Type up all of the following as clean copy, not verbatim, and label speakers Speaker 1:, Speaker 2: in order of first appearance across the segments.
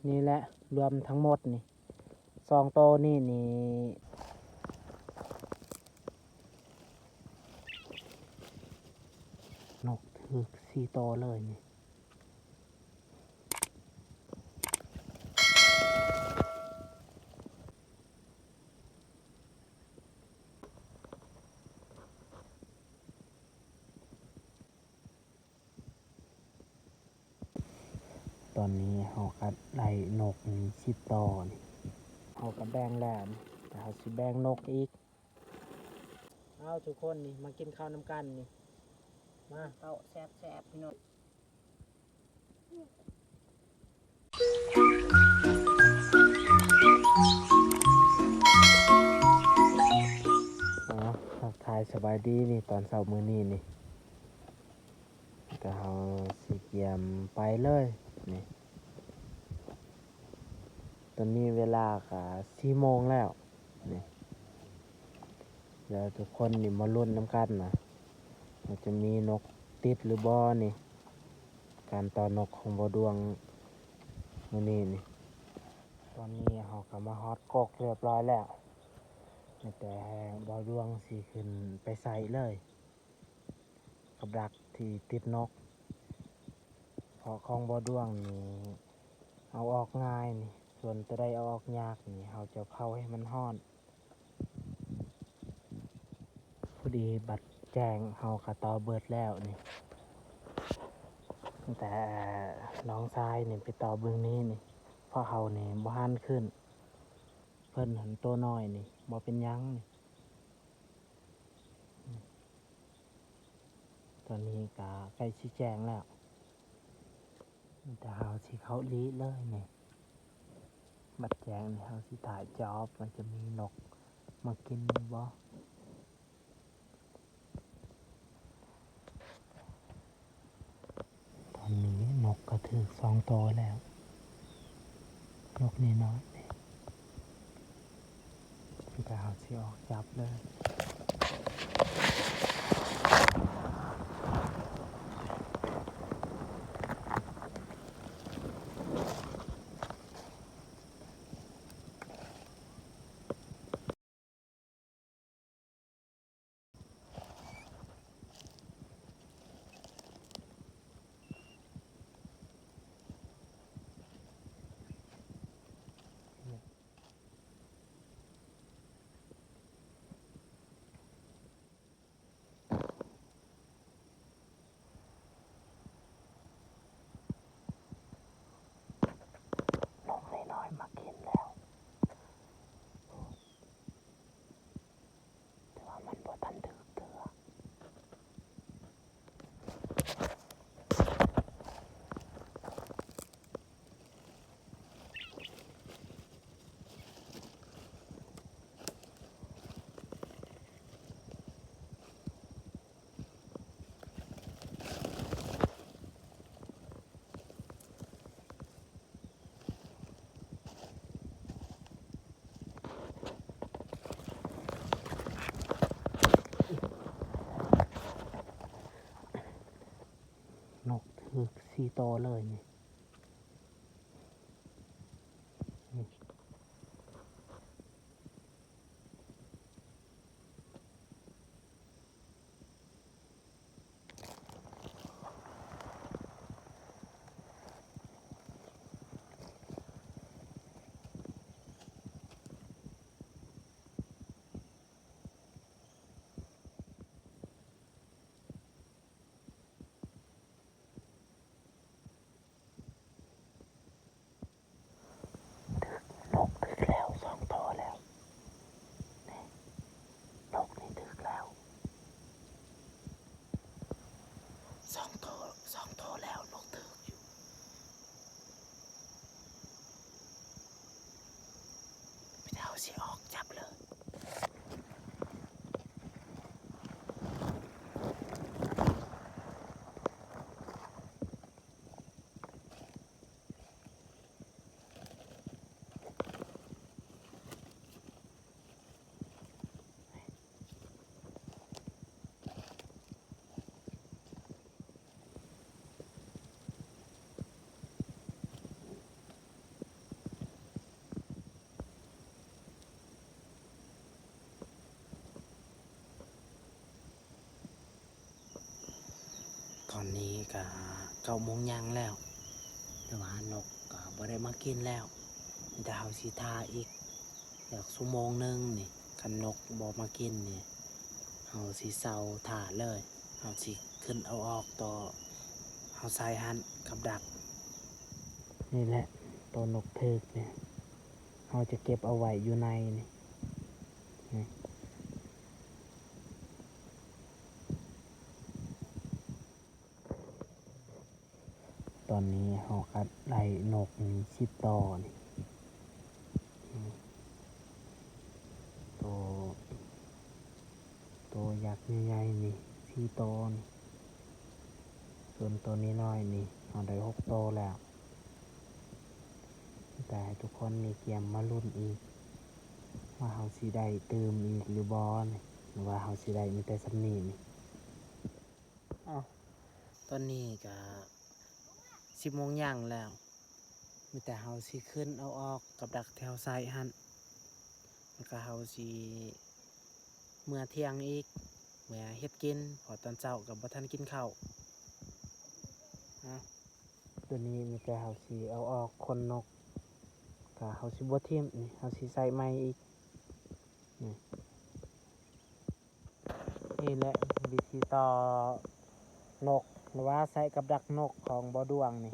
Speaker 1: นี่แหละรวมทั้งหมดนี่2 โตนี่นกถึก4 โตเลยนี่ตอนนี้เขาก็ได้นกนี่10 โตนี่เขาก็แบ่งแล้วแต่เขาสิแบ่งนกอีกเอาทุกคนนี่มากินข้าวน้ำกันนี่มา
Speaker 2: เต่าแซ่บๆพี่น้อง
Speaker 1: ทักทายสบายดีนี่ตอนเช้ามื้อนี้นี่ก็เฮาสิเกียมไปเลยนี่ตอนนี้เวลาก็4 โมงแล้วนี่เดี๋ยวทุกคนนี่มาลุ้นน้ำกันนะมันจะมีนกติดหรือบ่นี่การต่อนกของบ่ดวงมื้อนี้นี่ตอนนี้เฮาก็มาฮอดกกเรียบร้อยแล้วแต่บ่ดวงสิขึ้นไปใส่เลยกับดักที่ติดนกเพราะของบ่ดวงนี่เอาออกง่ายนี่ส่วนจะได้เอาออกยากนี่เฮาจะเผาให้มันร้อนพอดีบัดแจ้งเฮาก็ต่อเบิดแล้วนี่แต่น้องชายนี่ไปต่อเบื้องนี้นี่เพราะเฮานี่บ่หันขึ้นเพิ่นหันตัวน้อยนี่บ่เป็นหยังนี่ตอนนี้ก็ใกล้สิแจ้งแล้วแต่เฮาสิเข้าลีเลยนี่บัดแจ้งนี่เฮาสิถ่ายจอบมันจะมีนกมากินบ่ตอนนี้นกก็ถึก2 ตัวแล้วนกนี่น้อยนี่แต่เฮาสิออกจับเลยนกน้อยมากินแล้วแต่ว่ามันบ่ทันถึกเถือๆนกถึก4 โตเลยนี่นกถึกแล้ว2 โตแล้วนี่นกนี่ถึกแล้ว2 โตแล้วนกถึกอยู่พี่ดาวสิออกจับเลย ก็9 โมงยังแล้วแต่ว่านกก็บ่ได้มากินแล้วมีแต่เฮาสิท่าอีกชั่วโมงนึงนี่คันนกบ่มากินนี่เฮาสิเซาท่าเลยเฮาสิขึ้นเอาออกต่อเฮาใส่หันกับดักนี่แหละตัวนกถึกเนี่ยเฮาจะเก็บเอาไว้อยู่ในนี่ตอนนี้เฮาก็ได้นกนี่10ตัวนี่ตัวยักษ์ใหญ่ๆนี่4ตัวนี่ส่วนตัวนี้น้อยนี่เฮาได้6ตัวแล้วแต่ให้ทุกคนนี่เตรียมมาลุ้นอีกว่าเฮาสิได้ตื่มอีกหรือบ่นี่หรือว่าเฮาสิได้มีแต่สำนี้นี่ตอนนี้ก็10 โมงย่างแล้วมีแต่เฮาสิขึ้นเอาออกกับดักแถวไซหันแล้วก็เฮาสิเมื่อเที่ยงอีกเมื่อเฮ็ดกินพอตอนเช้ากับบ่ทันกินข้าวตัวนี้มีแต่เฮาสิเอาออกคนนกก็เฮาสิบ่ทิ่มนี่เฮาสิใส่ใหม่อีกนี่แหละวิธีต่อนกหรือว่าใส่กับดักนกของบ่อดวงนี่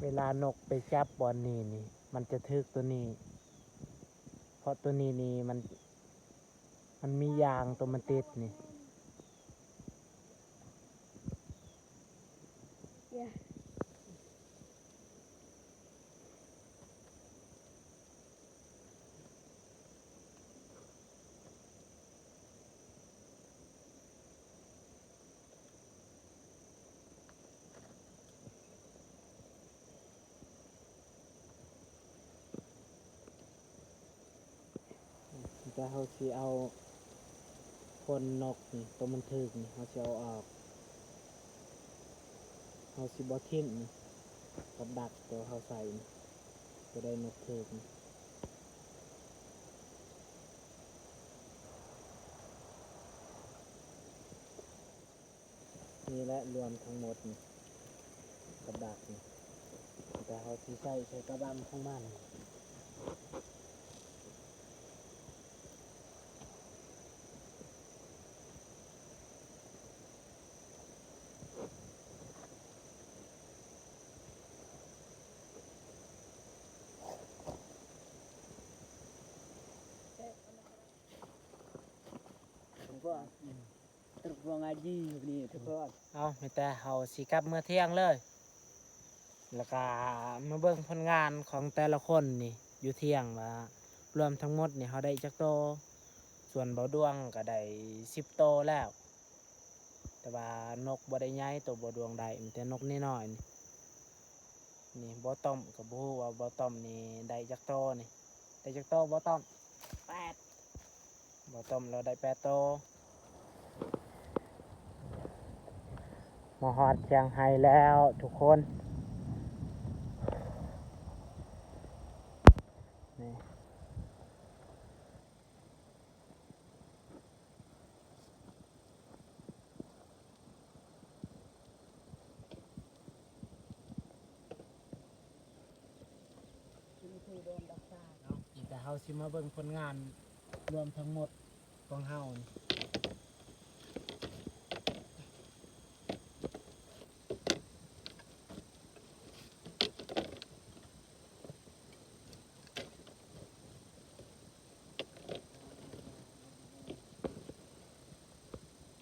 Speaker 1: เวลานกไปจับบอลนี่มันจะทึกตัวนี้เพราะตัวนี้นี่มันมียางตัวมันติดนี่แต่เขาสิเอาคนนกนี่ตัวมันทึกนี่เขาสิเอาออกเขาสิบ่ทิ่มนี่กับดักตัวเขาใส่นี่จะได้นกทึกนี่แหละรวมทั้งหมดนี่กับดักนี่แต่เขาสิใส่กระบังของมัน
Speaker 2: Terbang ngaji ni tepat.
Speaker 1: เอาไม่แต่เขาสิกลับเมื่อเที่ยงเลยแล้วก็มาเบิ่งผลงานของแต่ละคนนี่อยู่เที่ยงว่ารวมทั้งหมดนี่เขาได้จักโตส่วนเบาดวงก็ได้10 โตแล้ว แต่ว่านกบ่ได้ใหญ่ตัวบ่ดวงได้มีแต่นกน้อยๆนี่บ่ต้อมก็บ่ฮู้ว่าบ่ต้อมนี่ได้จักโตนี่ได้จักโตบ่ต้อม8บ่ต้อมเราได้8 โตมาฮอดเชียงไฮ้แล้วทุกคนนี่แต่เฮาสิมาเบิ่งผลงานรวมทั้งหมดของเฮานี่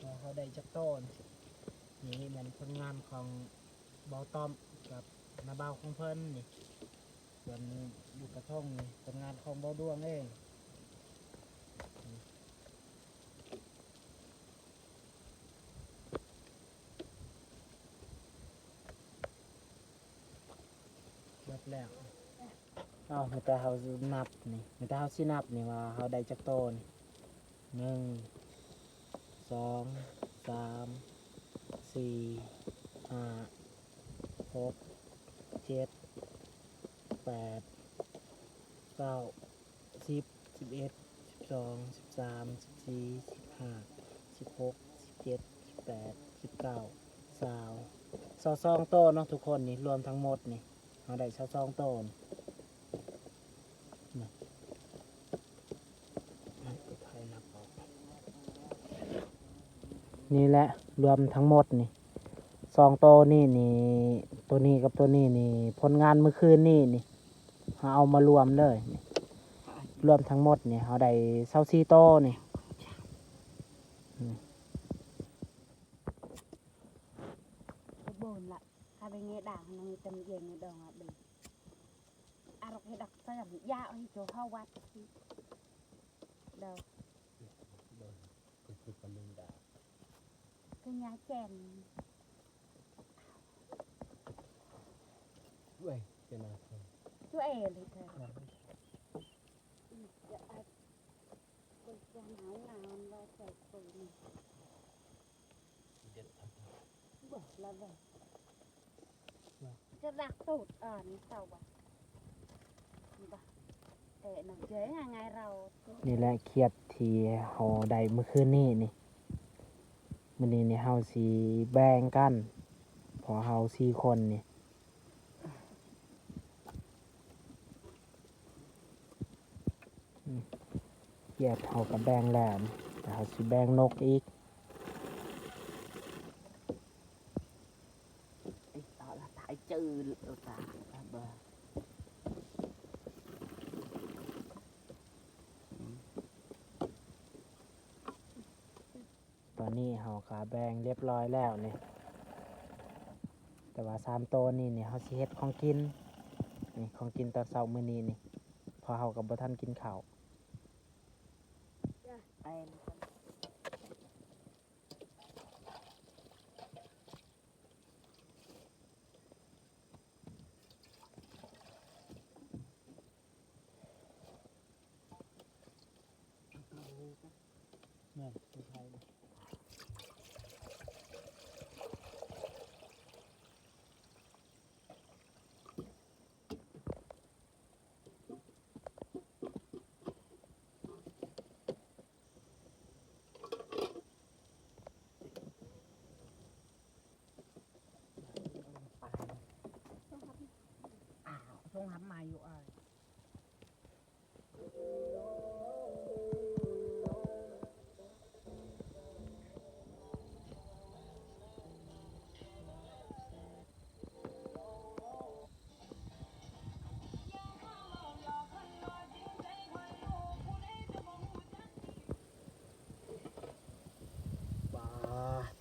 Speaker 1: ว่าเขาได้จักโตนี่เหมือนผลงานของเบาต้อมกับนาบ่าวของเพิ่นนี่ส่วนอยู่กระท่อมนี่ผลงานของเบาดวงเองเบิดแล้วมีแต่เฮาสินับนี่มีแต่เฮาสินับนี่ว่าเฮาได้จักโตนี่1 2 3 4 5 6 7 8 ก้าสิบ11121314151617181922โตเนาะทุกคนนี่รวมทั้งหมดนี่เราได้22โตนี่นี่แหละรวมทั้งหมดนี่2โตนี่ตัวนี้กับตัวนี้นี่ผลงานเมื่อคืนนี่เราเอามารวมเลยนี่รวมทั้งหมดนี่เราได้24โตนี่
Speaker 3: bồn lại hai bên nghe đảng nó người tâm về người đồng bình à đọc hay đọc sao làm dạo thì chỗ hao quạt đâu cái nhà chèn chú ẻ thì thầy con cha náo nào lo chạy tụi mình bỏ là vậyจะดักตูดนี่เต่าบ่แต่หนังเจ๊ไงเรานี่แหละเครียดที่เฮาได้เมื่อคืนนี้นี่มื้อนี้นี่เฮาสิแบ่งกันเพอเฮา4คนนี่เครียดเฮาก็แบ่งแล้วแต่เฮาสิแบ่งนกอีกchữ lựa tả bờตอนนี้เฮาขาแบ่งเรียบร้อยแล้วนี่แต่ว่า3โตนี่เฮาสิเฮ็ดของกินนี่ของกินตอนเช้ามื้อนี้นี่พอเฮาก็บ่ทันกินข้าวแม่นไทยต้องทำมาอยู่อ่ะ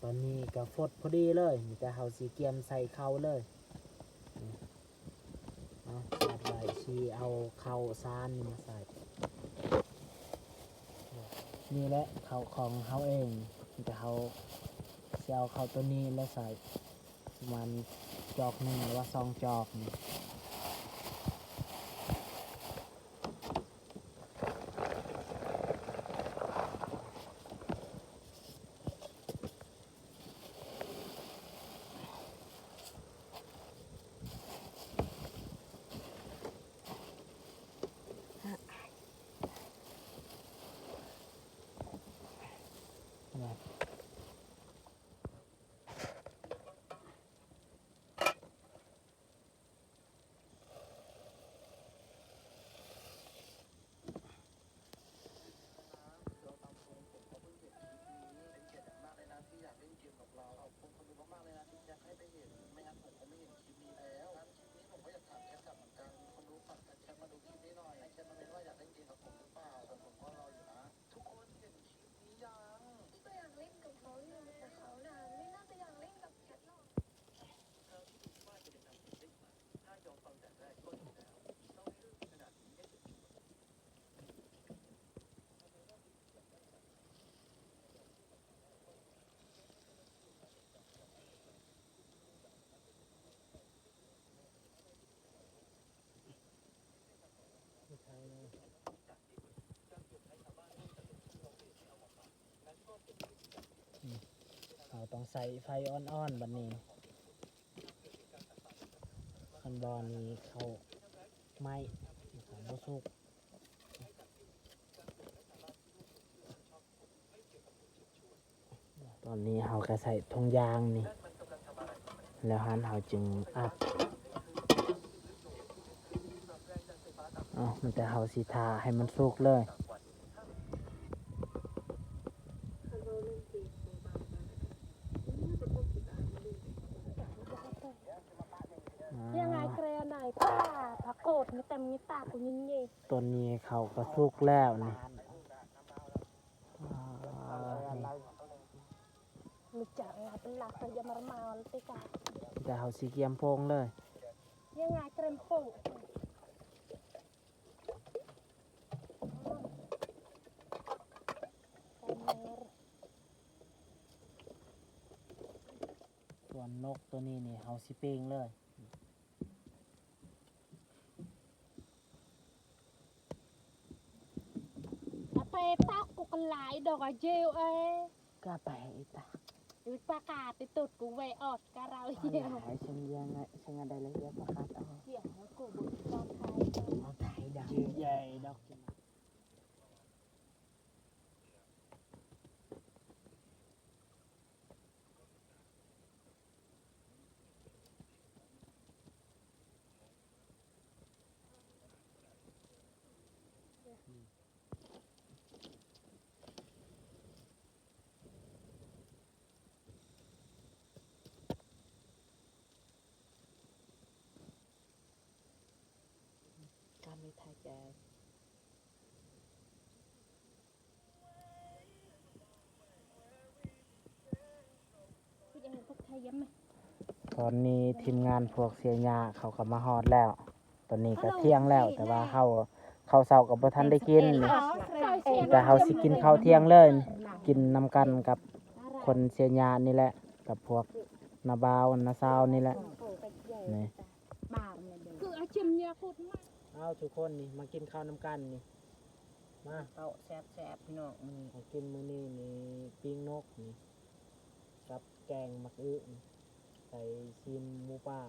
Speaker 3: ตอนนี้ก็ฟดพอดีเลยมีแต่เฮาสีเกียมใส่เข้าเลยเอาใส่ไว้ชีเอาเข้าซานนี่มาใส่นี่แหละเข้าของเฮาเองมีแต่เฮาสิเอาเข้าตัวนี้แล้วใส่ประมาณจอกหนึ่งหรือว่า2จอกนี่เราต้องใส่ไฟอ่อนๆแบบนี้คันบอลนี้เขาไหม้ของบุสุก
Speaker 1: อนนี้เฮาก็ใส่ถุงยางนี่แล้วหันเฮาจึงอัดมันแต่เฮาสิทาให้มันสุกเลย
Speaker 4: ยังไงเกรนไหนป้าพระโกดมีแต่มีตากูยิงยี่
Speaker 1: ตัวนี้เขาก็สุกแล้วนี่
Speaker 4: มีจังเป็นหลักแต่ยังมาเมาติกา
Speaker 1: แต่เฮาสิเกียมโพงเลย
Speaker 4: ยังไงเกรนปุ่ง
Speaker 1: ส่วนนกตัวนี้นี่เฮาสิเป้งเลย
Speaker 4: แต่ไปตากกูกันหลายดอกเจลเอ้
Speaker 1: ก็ไปตา
Speaker 4: วิปากาติตุดกูไว้ออดกะเราเยี่ยม
Speaker 1: หายฉันยังไงฉันได้ละเอียดประคัดเอา
Speaker 4: เกี่ยวกับกูบุญจอมไทย
Speaker 1: เอาไทยดังใหญ่ดอกจิการมีไทยแจ
Speaker 4: กูยังเห็นพวกไทยย้ำไหม
Speaker 1: ตอนนี้ทีมงานพวกเสียหญ้าเขาก็มาฮอดแล้ว ตอนนี้ก็เที่ยงแล้วแต่ว่าข้าวเช้าก็บ่ทันได้กินนี่แต่เฮาสิกินข้าวเที่ยงเลย กินนำกันกับคนเสียหญ้านี่แหละ กับพวกนาบาวนาซาวนี่แหละนี่
Speaker 4: บ้าเลยคืออาชิมยาคุดมาก
Speaker 1: เอาทุกคนนี่มากินข้าวนำกันนี่มา
Speaker 2: เต้าแซ่บๆพี่น้องมื้อนี้
Speaker 1: มากินมื้อนี้นี่ปิ้งนกนี่กับแกงมักอึนี่ใส่ซีนหมูป่า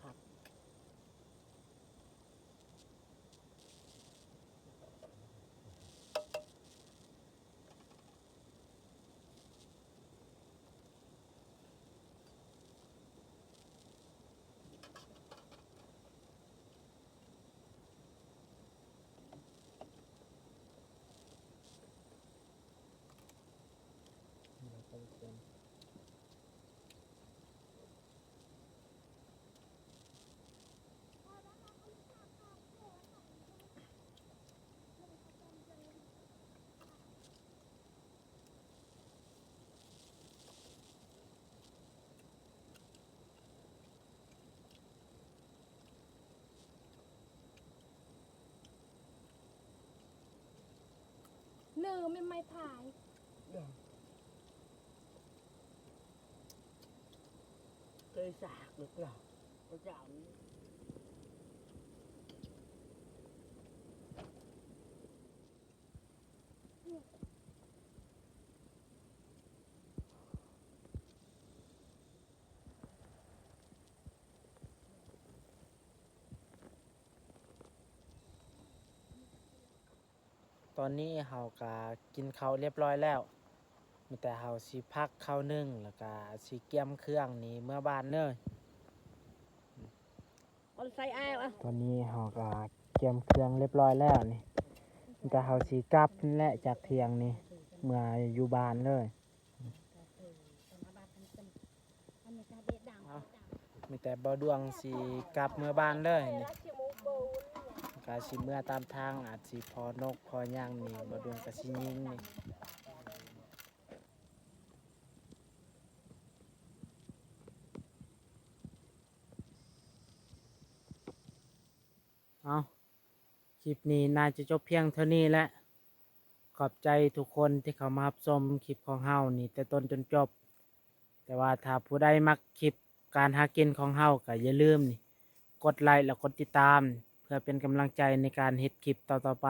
Speaker 2: ครับ
Speaker 1: แล้วก็เค็ม
Speaker 4: เนื้อไม่ถ่าย
Speaker 2: เคยสากหรือเปล่าพระเจ้านี่
Speaker 1: ตอนนี้เฮาก็กินข้าวเรียบร้อยแล้ว มีแต่เฮาสิพักข้าวนึ่งแล้วก็สิเกียมเครื่องนี้เมื่อบ้านเลย
Speaker 2: เอาใส่อ้าวอ่ะ
Speaker 1: ตอนนี้เฮาก็เกียมเครื่องเรียบร้อยแล้วนี่มีแต่เฮาสิกลับนี่แหละจากเที่ยงนี่เมื่ออยู่บ้านเลย มีแต่บ่ดวงสิกลับเมื่อบ้านเลยนี่ก็สิเมื่อตามทางอาจสิพอนกพอย่างนี่บ่ดวงก็สิยิงนี่เอาคลิปนี้น่าจะจบเพียงเท่านี้แหละขอบใจทุกคนที่เข้ามารับชมคลิปของเฮานี่แต่ต้นจนจบ แต่ว่าถ้าผู้ใดมักคลิปการหากินของเฮาก็อย่าลืมนี่กดไลค์และกดติดตาม เพื่อเป็นกำลังใจในการเฮ็ดคลิปต่อๆไป